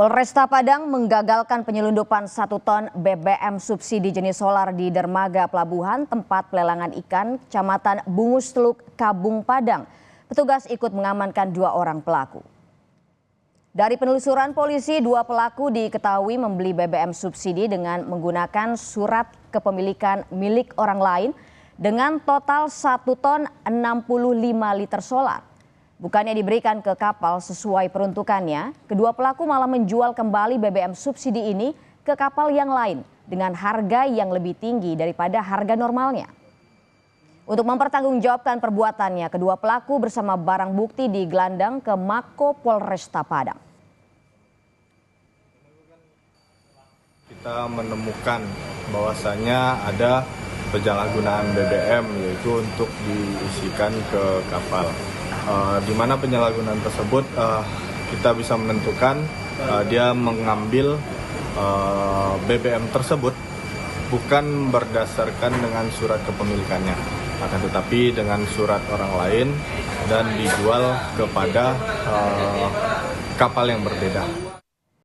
Polresta Padang menggagalkan penyelundupan 1 ton BBM subsidi jenis solar di dermaga pelabuhan tempat pelelangan ikan Kecamatan Bungus Teluk, Kabung, Padang. Petugas ikut mengamankan 2 orang pelaku. Dari penelusuran polisi, 2 pelaku diketahui membeli BBM subsidi dengan menggunakan surat kepemilikan milik orang lain dengan total 1 ton 65 liter solar. Bukannya diberikan ke kapal sesuai peruntukannya, kedua pelaku malah menjual kembali BBM subsidi ini ke kapal yang lain dengan harga yang lebih tinggi daripada harga normalnya. Untuk mempertanggungjawabkan perbuatannya, kedua pelaku bersama barang bukti digelandang ke Mako Polresta Padang. Kita menemukan bahwasannya ada penyalahgunaan BBM, yaitu untuk diisikan ke kapal. Di mana penyalahgunaan tersebut kita bisa menentukan dia mengambil BBM tersebut bukan berdasarkan dengan surat kepemilikannya, akan tetapi dengan surat orang lain dan dijual kepada kapal yang berbeda.